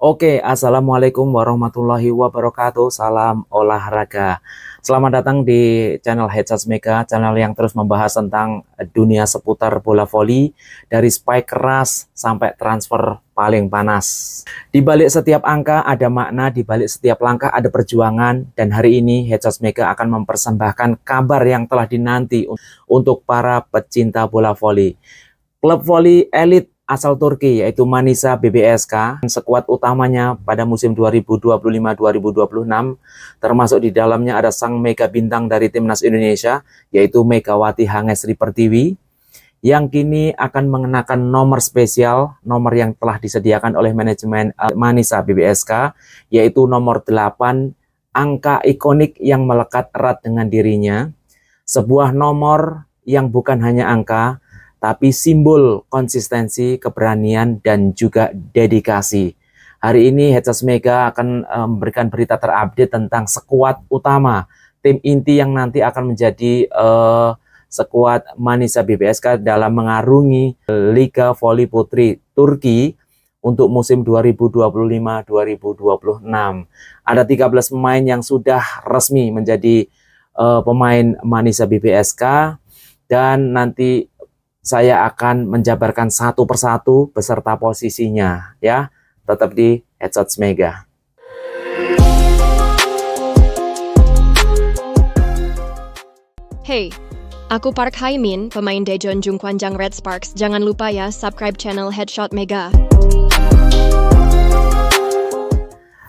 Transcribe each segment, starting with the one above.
Oke, assalamualaikum warahmatullahi wabarakatuh. Salam olahraga. Selamat datang di channel Headshots Mega, channel yang terus membahas tentang dunia seputar bola voli, dari spike keras sampai transfer paling panas. Di balik setiap angka ada makna, di balik setiap langkah ada perjuangan, dan hari ini Headshots Mega akan mempersembahkan kabar yang telah dinanti untuk para pecinta bola voli. Klub voli elit asal Turki yaitu Manisa BBSK, skuad utamanya pada musim 2025-2026, termasuk di dalamnya ada sang mega bintang dari timnas Indonesia yaitu Megawati Hangesri Pertiwi, yang kini akan mengenakan nomor spesial, nomor yang telah disediakan oleh manajemen Manisa BBSK, yaitu nomor 8, angka ikonik yang melekat erat dengan dirinya, sebuah nomor yang bukan hanya angka tapi simbol konsistensi, keberanian, dan juga dedikasi. Hari ini Headshots Mega akan memberikan berita terupdate tentang skuad utama, tim inti yang nanti akan menjadi skuad Manisa BBSK dalam mengarungi Liga Voli Putri Turki untuk musim 2025-2026. Ada 13 pemain yang sudah resmi menjadi pemain Manisa BBSK, dan nanti saya akan menjabarkan satu persatu beserta posisinya, ya. Tetap di Headshots Mega. Hey, aku Park Haimin, pemain Daejeon Jungkwanjang Red Sparks. Jangan lupa ya, subscribe channel Headshots Mega.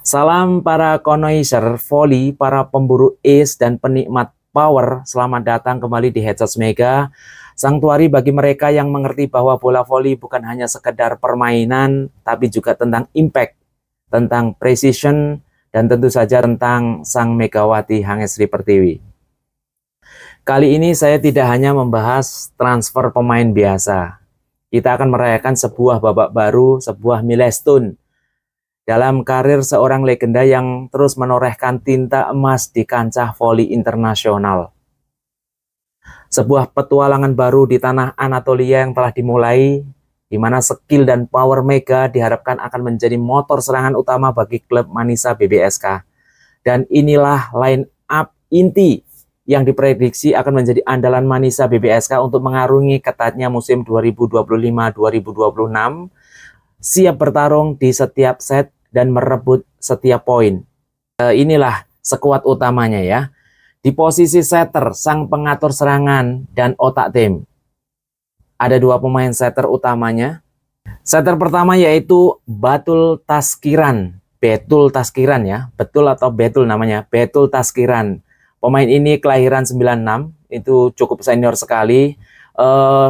Salam para konoiser voli, para pemburu ace dan penikmat power. Selamat datang kembali di Headshots Mega, sanktuari bagi mereka yang mengerti bahwa bola voli bukan hanya sekedar permainan, tapi juga tentang impact, tentang precision, dan tentu saja tentang sang Megawati Hangesri Pertiwi. Kali ini saya tidak hanya membahas transfer pemain biasa. Kita akan merayakan sebuah babak baru, sebuah milestone dalam karir seorang legenda yang terus menorehkan tinta emas di kancah voli internasional. Sebuah petualangan baru di tanah Anatolia yang telah dimulai, di mana skill dan power Mega diharapkan akan menjadi motor serangan utama bagi klub Manisa BBSK. Dan inilah line up inti yang diprediksi akan menjadi andalan Manisa BBSK untuk mengarungi ketatnya musim 2025-2026, siap bertarung di setiap set dan merebut setiap poin. Inilah skuad utamanya ya. Di posisi setter, sang pengatur serangan dan otak tim, ada dua pemain setter utamanya. Setter pertama yaitu Betul Taskiran. Betul Taskiran ya, betul atau betul namanya, Betul Taskiran. Pemain ini kelahiran 96, itu cukup senior sekali.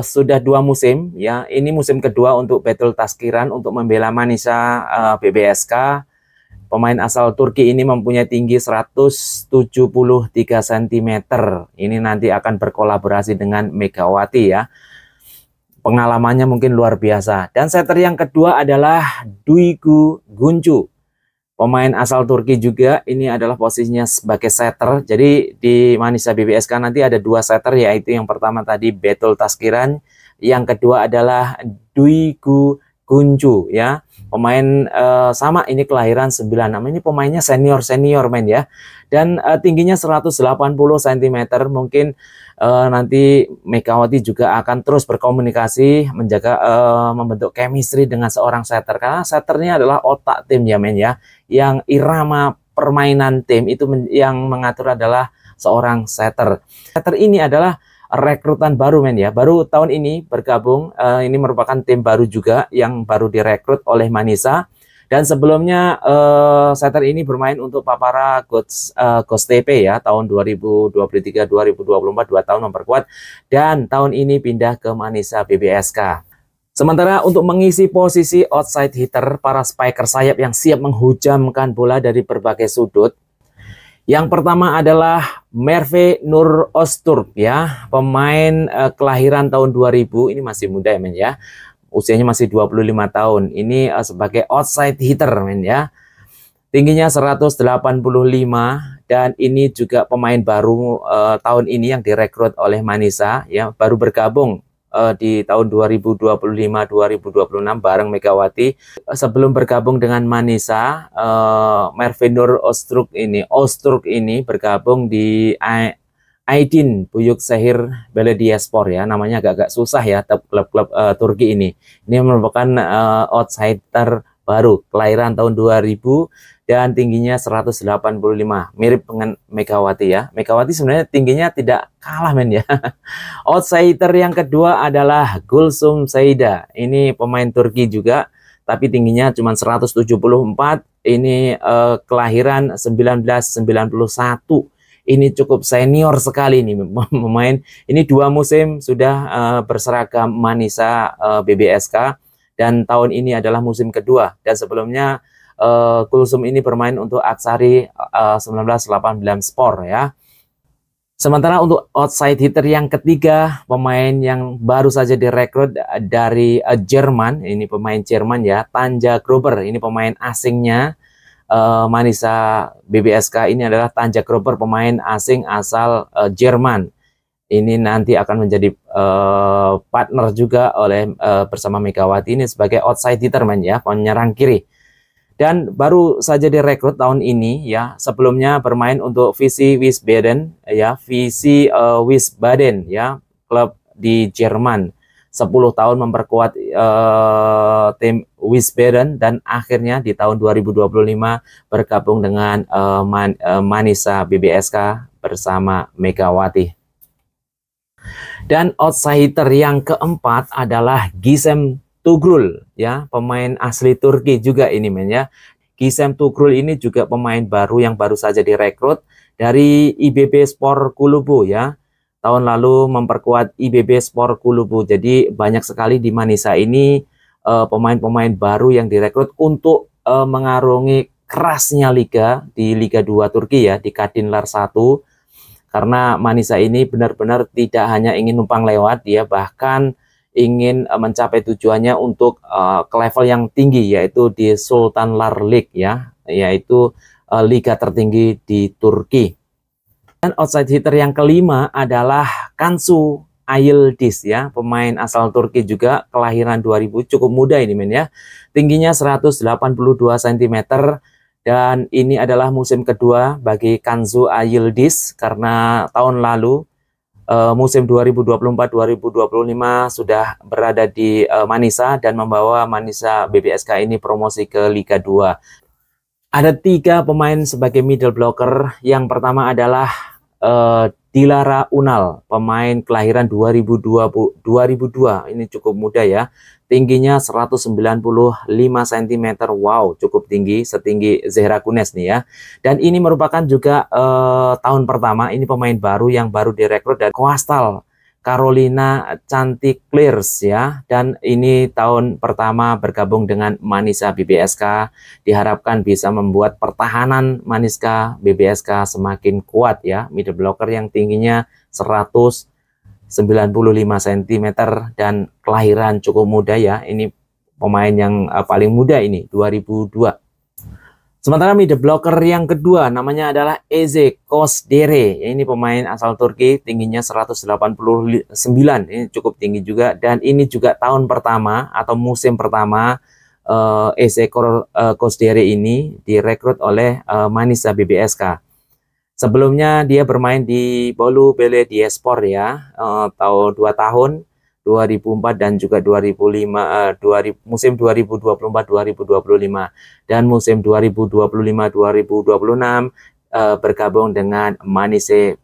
Sudah 2 musim ya. Ini musim kedua untuk Betul Taskiran untuk membela Manisa BBSK. Pemain asal Turki ini mempunyai tinggi 173 cm. Ini nanti akan berkolaborasi dengan Megawati ya. Pengalamannya mungkin luar biasa. Dan setter yang kedua adalah Duygu Guncu. Pemain asal Turki juga, ini adalah posisinya sebagai setter. Jadi di Manisa BBSK nanti ada 2 setter, yaitu yang pertama tadi Betul Taskiran, yang kedua adalah Duygu Guncu ya. Pemain sama, ini kelahiran 96. Ini pemainnya senior men ya. Dan tingginya 180 cm. Mungkin nanti Megawati juga akan terus berkomunikasi, menjaga membentuk chemistry dengan seorang setter, karena setternya adalah otak tim ya men ya. Yang irama permainan tim itu yang mengatur adalah seorang setter. Setter ini adalah rekrutan baru men ya, baru tahun ini bergabung. Ini merupakan tim baru juga yang baru direkrut oleh Manisa, dan sebelumnya setter ini bermain untuk Papara Ghost TP ya, tahun 2023-2024, 2 tahun memperkuat, dan tahun ini pindah ke Manisa BBSK. Sementara untuk mengisi posisi outside hitter, para spiker sayap yang siap menghujamkan bola dari berbagai sudut, yang pertama adalah Merve Nur Öztürk ya, pemain kelahiran tahun 2000, ini masih muda ya men ya. Usianya masih 25 tahun. Ini sebagai outside hitter men ya. Tingginya 185, dan ini juga pemain baru tahun ini yang direkrut oleh Manisa ya, baru bergabung di tahun 2025-2026 bareng Megawati. Sebelum bergabung dengan Manisa, Mervinur Öztürk ini bergabung di Aydin Büyükşehir Belediyespor ya, namanya agak-agak susah ya klub-klub Turki ini. Ini merupakan outsider baru, kelahiran tahun 2000 dan tingginya 185, mirip dengan Megawati ya. Megawati sebenarnya tingginya tidak kalah men ya. Outsider yang kedua adalah Gülsüm Seyda. Ini pemain Turki juga, tapi tingginya cuma 174. Ini kelahiran 1991. Ini cukup senior sekali nih pemain. Ini 2 musim sudah berseragam Manisa BBSK dan tahun ini adalah musim kedua. Dan sebelumnya Gülsüm ini bermain untuk Aksari 1918 Spor ya. Sementara untuk outside hitter yang ketiga, pemain yang baru saja direkrut dari Jerman, ini pemain Jerman ya, Tanja Gruber. Ini pemain asingnya Manisa BBSK. Ini adalah Tanja Gruber, pemain asing asal Jerman. Ini nanti akan menjadi partner juga oleh bersama Megawati ini sebagai outside hitter ya, penyerang kiri. Dan baru saja direkrut tahun ini ya. Sebelumnya bermain untuk VC Wiesbaden ya, VC Wiesbaden ya, klub di Jerman. 10 tahun memperkuat tim Wiesbaden dan akhirnya di tahun 2025 bergabung dengan Manisa BBSK bersama Megawati. Dan outsider yang keempat adalah Gizem Tugrul ya, pemain asli Turki juga ini men ya. Gizem Tugrul ini juga pemain baru yang baru saja direkrut dari IBB Spor Kulübü ya. Tahun lalu memperkuat IBB Spor Kulübü. Jadi banyak sekali di Manisa ini pemain-pemain baru yang direkrut untuk mengarungi kerasnya liga di Liga 2 Turki ya, di Kadınlar 1. Karena Manisa ini benar-benar tidak hanya ingin numpang lewat, dia bahkan ingin mencapai tujuannya untuk ke level yang tinggi, yaitu di Sultanlar League ya, yaitu liga tertinggi di Turki. Dan outside hitter yang kelima adalah Cansu Yıldız ya, pemain asal Turki juga, kelahiran 2000, cukup muda ini men ya. Tingginya 182 cm dan ini adalah musim kedua bagi Cansu Yıldız karena tahun lalu musim 2024-2025 sudah berada di Manisa dan membawa Manisa BBSK ini promosi ke Liga 2. Ada 3 pemain sebagai middle blocker. Yang pertama adalah Dilara Unal, pemain kelahiran 2002. Ini cukup muda ya. Tingginya 195 cm. Wow, cukup tinggi, setinggi Zehra Kunes nih ya. Dan ini merupakan juga tahun pertama, ini pemain baru yang baru direkrut dari Coastal Carolina Chanticleers ya. Dan ini tahun pertama bergabung dengan Manisa BBSK. Diharapkan bisa membuat pertahanan Manisa BBSK semakin kuat ya. Middle blocker yang tingginya 195 cm dan kelahiran cukup muda ya. Ini pemain yang paling muda ini, 2002. Sementara middle blocker yang kedua namanya adalah Eze Kozdere. Ini pemain asal Turki, tingginya 189. Ini cukup tinggi juga dan ini juga tahun pertama atau musim pertama Eze Kozdere ini direkrut oleh Manisa BBSK. Sebelumnya dia bermain di Bolu Belediyespor ya, tahun 2 tahun 2004 dan juga 2005, musim 2024-2025 dan musim 2025-2026 bergabung dengan Manisa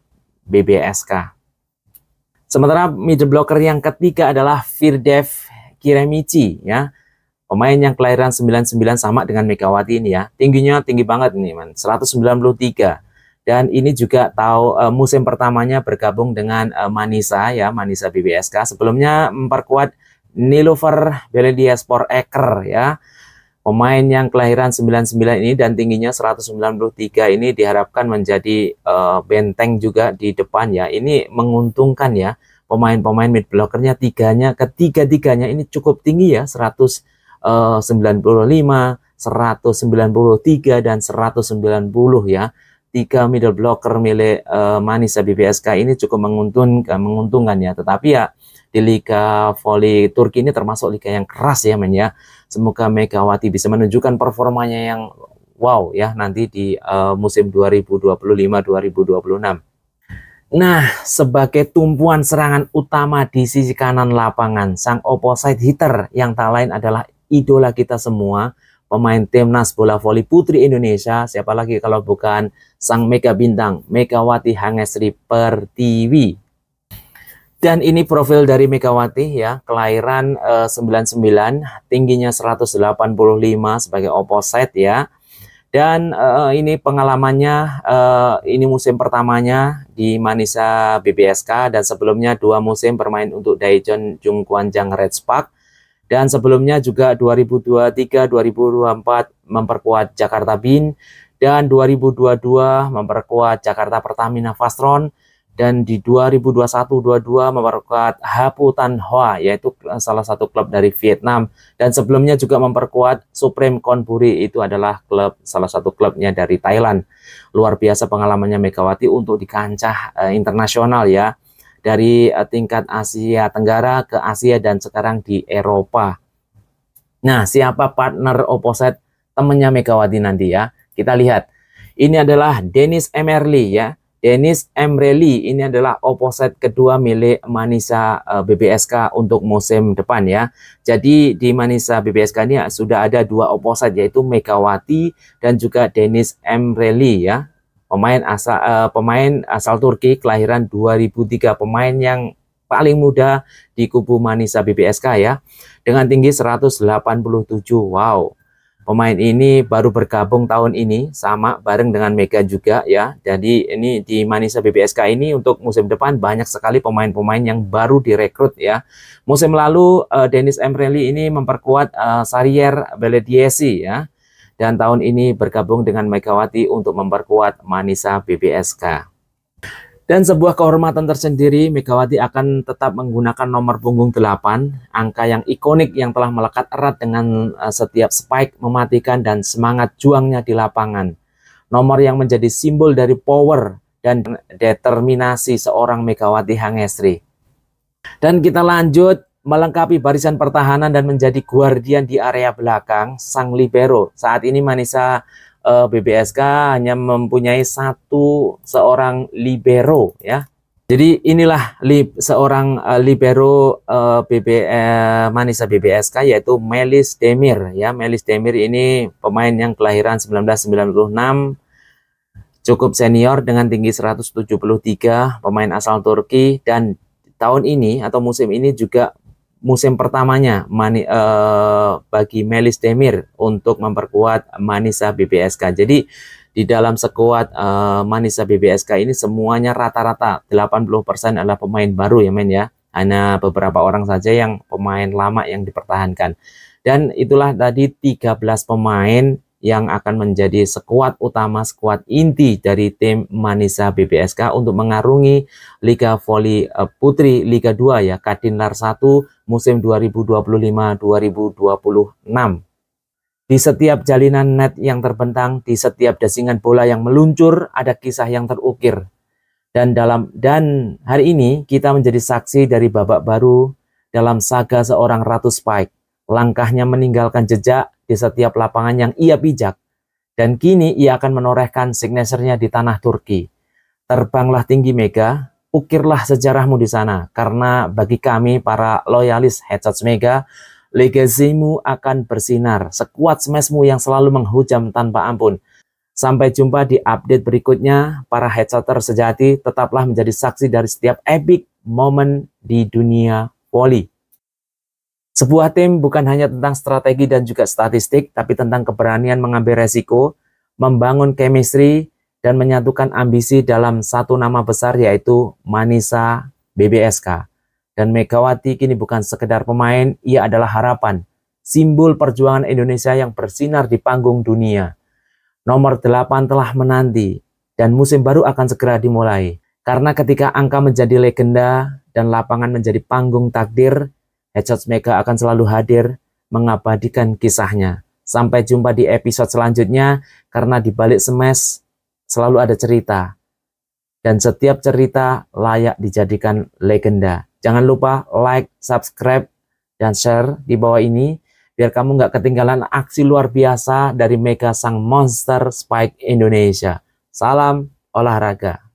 BBSK. Sementara middle blocker yang ketiga adalah Firdevs Kiremici ya. Pemain yang kelahiran 99 sama dengan Megawati ini ya. Tingginya tinggi banget ini man, 193. Dan ini juga musim pertamanya bergabung dengan Manisa ya, Manisa BBSK. Sebelumnya memperkuat Nilüfer Belediyespor Eker ya. Pemain yang kelahiran 99 ini dan tingginya 193 ini diharapkan menjadi benteng juga di depan ya. Ini menguntungkan ya. Pemain-pemain mid blockernya ketiga-tiganya ini cukup tinggi ya, 195, 193 dan 190 ya. 3 middle blocker milik Manisa BBSK ini cukup menguntungkan ya. Tetapi ya di Liga Voli Turki ini termasuk liga yang keras ya men ya. Semoga Megawati bisa menunjukkan performanya yang wow ya nanti di musim 2025-2026. Nah, sebagai tumpuan serangan utama di sisi kanan lapangan, sang opposite hitter yang tak lain adalah idola kita semua, pemain timnas bola voli putri Indonesia, siapa lagi kalau bukan sang mega bintang Megawati Hangestri Pertiwi. Dan ini profil dari Megawati ya, kelahiran 99, tingginya 185 sebagai opposite ya. Dan ini pengalamannya, ini musim pertamanya di Manisa BBSK, dan sebelumnya 2 musim bermain untuk Daejeon Jungkwanjang Red Spark. Dan sebelumnya juga 2023-2024 memperkuat Jakarta Bin, dan 2022 memperkuat Jakarta Pertamina Fastron, dan di 2021-22 memperkuat Haputan Hoa, yaitu salah satu klub dari Vietnam, dan sebelumnya juga memperkuat Supreme Konburi, itu adalah salah satu klubnya dari Thailand. Luar biasa pengalamannya Megawati untuk di kancah internasional ya, dari tingkat Asia Tenggara ke Asia dan sekarang di Eropa. Nah, siapa partner opposite temennya Megawati nanti ya? Kita lihat. Ini adalah Dennis Emerly ya. Dennis Emreli ini adalah opposite kedua milik Manisa BBSK untuk musim depan ya. Jadi di Manisa BBSK ini sudah ada 2 opposite, yaitu Megawati dan juga Dennis Emreli ya. Pemain asal Turki, kelahiran 2003, pemain yang paling muda di kubu Manisa BBSK ya, dengan tinggi 187. Wow. Pemain ini baru bergabung tahun ini, sama bareng dengan Mega juga ya. Jadi ini di Manisa BBSK ini untuk musim depan banyak sekali pemain-pemain yang baru direkrut ya. Musim lalu Dennis Emreli ini memperkuat Sarrier Belediesi ya. Dan tahun ini bergabung dengan Megawati untuk memperkuat Manisa BBSK. Dan sebuah kehormatan tersendiri, Megawati akan tetap menggunakan nomor punggung 8, angka yang ikonik yang telah melekat erat dengan setiap spike mematikan dan semangat juangnya di lapangan. Nomor yang menjadi simbol dari power dan determinasi seorang Megawati Hangestri. Dan kita lanjut melengkapi barisan pertahanan dan menjadi guardian di area belakang, sang libero. Saat ini Manisa BBSK hanya mempunyai seorang libero ya. Jadi inilah seorang libero Manisa BBSK, yaitu Melis Demir ya. Melis Demir ini pemain yang kelahiran 1996, cukup senior dengan tinggi 173, pemain asal Turki, dan tahun ini atau musim ini juga musim pertamanya bagi Melis Demir untuk memperkuat Manisa BBSK. Jadi di dalam skuad Manisa BBSK ini semuanya rata-rata 80% adalah pemain baru ya men ya. Hanya beberapa orang saja yang pemain lama yang dipertahankan. Dan itulah tadi 13 pemain yang akan menjadi skuad utama, skuad inti dari tim Manisa BBSK untuk mengarungi Liga Voli Putri Liga 2 ya, Kadinlar 1 musim 2025-2026. Di setiap jalinan net yang terbentang, di setiap dasingan bola yang meluncur, ada kisah yang terukir. Dan hari ini kita menjadi saksi dari babak baru dalam saga seorang Ratu Spike. Langkahnya meninggalkan jejak di setiap lapangan yang ia pijak. Dan kini ia akan menorehkan signaturenya di tanah Turki. Terbanglah tinggi Mega, ukirlah sejarahmu di sana. Karena bagi kami para loyalis Headshots Mega, legasimu akan bersinar. Sekuat smashmu yang selalu menghujam tanpa ampun. Sampai jumpa di update berikutnya. Para headshotter sejati tetaplah menjadi saksi dari setiap epic moment di dunia voli. Sebuah tim bukan hanya tentang strategi dan juga statistik, tapi tentang keberanian mengambil resiko, membangun chemistry, dan menyatukan ambisi dalam satu nama besar, yaitu Manisa BBSK. Dan Megawati kini bukan sekedar pemain, ia adalah harapan, simbol perjuangan Indonesia yang bersinar di panggung dunia. Nomor 8 telah menanti, dan musim baru akan segera dimulai. Karena ketika angka menjadi legenda dan lapangan menjadi panggung takdir, Headshots Mega akan selalu hadir mengabadikan kisahnya. Sampai jumpa di episode selanjutnya, karena di balik smash selalu ada cerita. Dan setiap cerita layak dijadikan legenda. Jangan lupa like, subscribe, dan share di bawah ini, biar kamu nggak ketinggalan aksi luar biasa dari Mega Sang Monster Spike Indonesia. Salam olahraga.